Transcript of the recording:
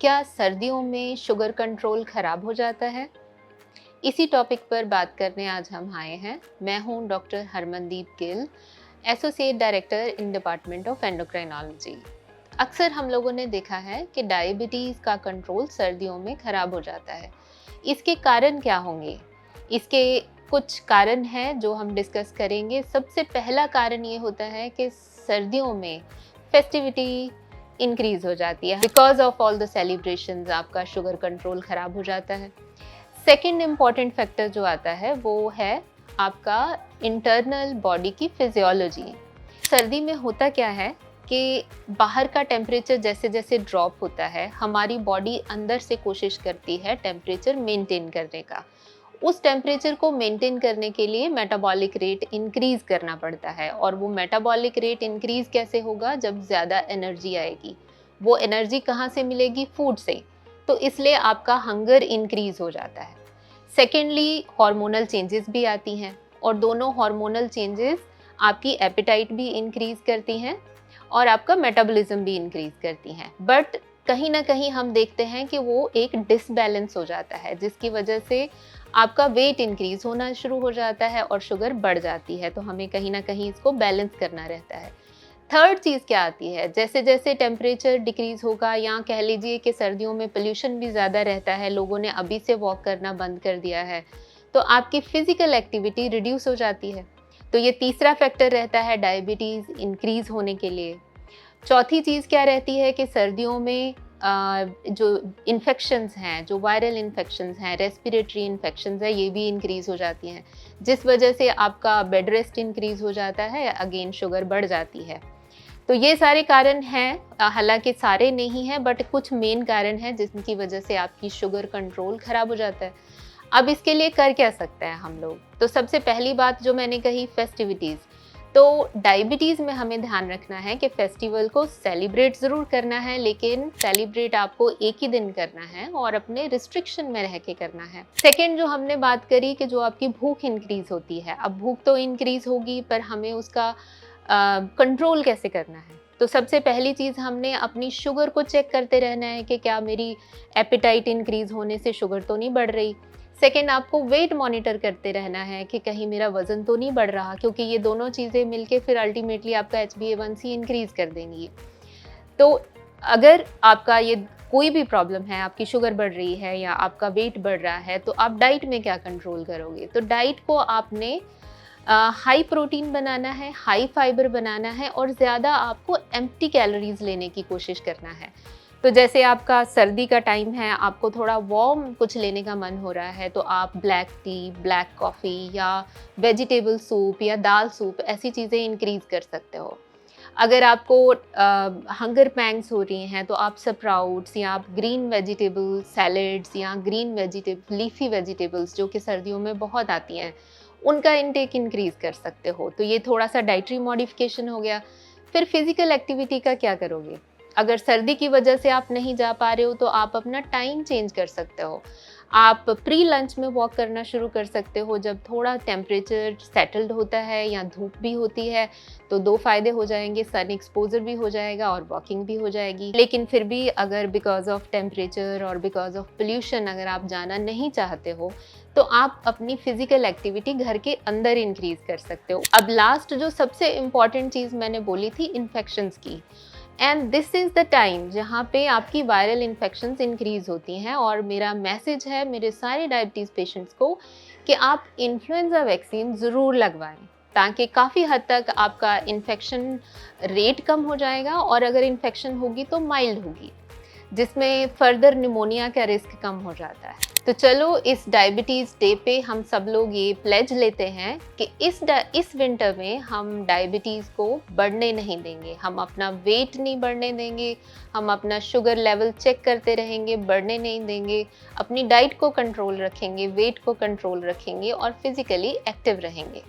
क्या सर्दियों में शुगर कंट्रोल खराब हो जाता है? इसी टॉपिक पर बात करने आज हम आए हैं। मैं हूं doctor Harmandeep Gill, associate director in department of endocrinology. अक्सर हम लोगों ने देखा है कि डायबिटीज़ का कंट्रोल सर्दियों में खराब हो जाता है। इसके कारण क्या होंगे? इसके कुछ कारण हैं जो हम डिस्कस करेंगे। सबसे पहला कारण ये होता है कि सर्दियों में फेस्टिविटी इंक्रीज हो जाती है। Because of all the celebrations आपका शुगर कंट्रोल खराब हो जाता है। सेकेंड इम्पॉर्टेंट फैक्टर जो आता है वो है आपका इंटरनल बॉडी की फिजियोलॉजी। सर्दी में होता क्या है कि बाहर का टेम्परेचर जैसे जैसे ड्रॉप होता है, हमारी बॉडी अंदर से कोशिश करती है टेम्परेचर मेंटेन करने का। उस टेम्परेचर को मेंटेन करने के लिए मेटाबॉलिक रेट इंक्रीज करना पड़ता है। और वो मेटाबॉलिक रेट इंक्रीज कैसे होगा? जब ज़्यादा एनर्जी आएगी। वो एनर्जी कहाँ से मिलेगी? फूड से। तो इसलिए आपका हंगर इंक्रीज हो जाता है। सेकेंडली, हार्मोनल चेंजेस भी आती हैं, और दोनों हार्मोनल चेंजेस आपकी एपेटाइट भी इंक्रीज करती हैं और आपका मेटाबॉलिज्म भी इंक्रीज करती हैं। बट कहीं ना कहीं हम देखते हैं कि वो एक डिसबैलेंस हो जाता है, जिसकी वजह से आपका वेट इंक्रीज होना शुरू हो जाता है और शुगर बढ़ जाती है। तो हमें कहीं ना कहीं इसको बैलेंस करना रहता है। थर्ड चीज़ क्या आती है? जैसे जैसे टेम्परेचर डिक्रीज होगा, या कह लीजिए कि सर्दियों में पोल्यूशन भी ज़्यादा रहता है, लोगों ने अभी से वॉक करना बंद कर दिया है, तो आपकी फिजिकल एक्टिविटी रिड्यूस हो जाती है। तो ये तीसरा फैक्टर रहता है डायबिटीज़ इंक्रीज होने के लिए। चौथी चीज़ क्या रहती है कि सर्दियों में जो इन्फेक्शंस हैं, जो वायरल इन्फेक्शंस हैं, रेस्पिरेटरी इन्फेक्शंस हैं, ये भी इंक्रीज़ हो जाती हैं, जिस वजह से आपका बेड रेस्ट इंक्रीज़ हो जाता है, अगेन शुगर बढ़ जाती है। तो ये सारे कारण हैं, हालांकि सारे नहीं हैं, बट कुछ मेन कारण हैं जिनकी वजह से आपकी शुगर कंट्रोल खराब हो जाता है। अब इसके लिए कर क्या सकते हैं हम लोग? तो सबसे पहली बात जो मैंने कही, फेस्टिविटीज़। तो डायबिटीज़ में हमें ध्यान रखना है कि फेस्टिवल को सेलिब्रेट ज़रूर करना है, लेकिन सेलिब्रेट आपको एक ही दिन करना है और अपने रिस्ट्रिक्शन में रह के करना है। सेकेंड, जो हमने बात करी कि जो आपकी भूख इंक्रीज़ होती है, अब भूख तो इंक्रीज़ होगी, पर हमें उसका कंट्रोल कैसे करना है? तो सबसे पहली चीज़, हमने अपनी शुगर को चेक करते रहना है कि क्या मेरी एपेटाइट इंक्रीज़ होने से शुगर तो नहीं बढ़ रही। सेकेंड, आपको वेट मॉनिटर करते रहना है कि कहीं मेरा वज़न तो नहीं बढ़ रहा, क्योंकि ये दोनों चीज़ें मिलके फिर अल्टीमेटली आपका HbA1c इंक्रीज़ कर देंगी। तो अगर आपका ये कोई भी प्रॉब्लम है, आपकी शुगर बढ़ रही है या आपका वेट बढ़ रहा है, तो आप डाइट में क्या कंट्रोल करोगे? तो डाइट को आपने हाई प्रोटीन बनाना है, हाई फाइबर बनाना है, और ज़्यादा आपको एम्प्टी कैलोरीज लेने की कोशिश करना है। तो जैसे आपका सर्दी का टाइम है, आपको थोड़ा वार्म कुछ लेने का मन हो रहा है, तो आप ब्लैक टी, ब्लैक कॉफ़ी या वेजिटेबल सूप या दाल सूप, ऐसी चीज़ें इंक्रीज़ कर सकते हो। अगर आपको हंगर पैंग्स हो रही हैं, तो आप स्प्राउट्स या आप ग्रीन वेजिटेबल सैलेड्स या ग्रीन लीफी वेजिटेबल्स, जो कि सर्दियों में बहुत आती हैं, उनका इनटेक इंक्रीज कर सकते हो। तो ये थोड़ा सा डाइटरी मॉडिफिकेशन हो गया। फिर फिजिकल एक्टिविटी का क्या करोगे? अगर सर्दी की वजह से आप नहीं जा पा रहे हो, तो आप अपना टाइम चेंज कर सकते हो। आप प्री लंच में वॉक करना शुरू कर सकते हो, जब थोड़ा टेम्परेचर सेटल्ड होता है या धूप भी होती है, तो दो फायदे हो जाएंगे, सन एक्सपोजर भी हो जाएगा और वॉकिंग भी हो जाएगी। लेकिन फिर भी अगर बिकॉज ऑफ टेम्परेचर और बिकॉज ऑफ पोल्यूशन अगर आप जाना नहीं चाहते हो, तो आप अपनी फिजिकल एक्टिविटी घर के अंदर इंक्रीज कर सकते हो। अब लास्ट जो सबसे इम्पॉर्टेंट चीज़ मैंने बोली थी, इन्फेक्शंस की, and this is the time जहाँ पे आपकी वायरल इन्फेक्शंस इंक्रीज होती हैं। और मेरा मैसेज है मेरे सारे डायबिटीज़ पेशेंट्स को कि आप इन्फ्लुएंजा वैक्सीन ज़रूर लगवाएं, ताकि काफ़ी हद तक आपका इन्फेक्शन रेट कम हो जाएगा, और अगर इन्फेक्शन होगी तो माइल्ड होगी, जिसमें फर्दर निमोनिया का रिस्क कम हो जाता है। तो चलो, इस डायबिटीज़ डे पे हम सब लोग ये प्लेज लेते हैं कि इस विंटर में हम डायबिटीज़ को बढ़ने नहीं देंगे, हम अपना वेट नहीं बढ़ने देंगे, हम अपना शुगर लेवल चेक करते रहेंगे, बढ़ने नहीं देंगे, अपनी डाइट को कंट्रोल रखेंगे, वेट को कंट्रोल रखेंगे और फिजिकली एक्टिव रहेंगे।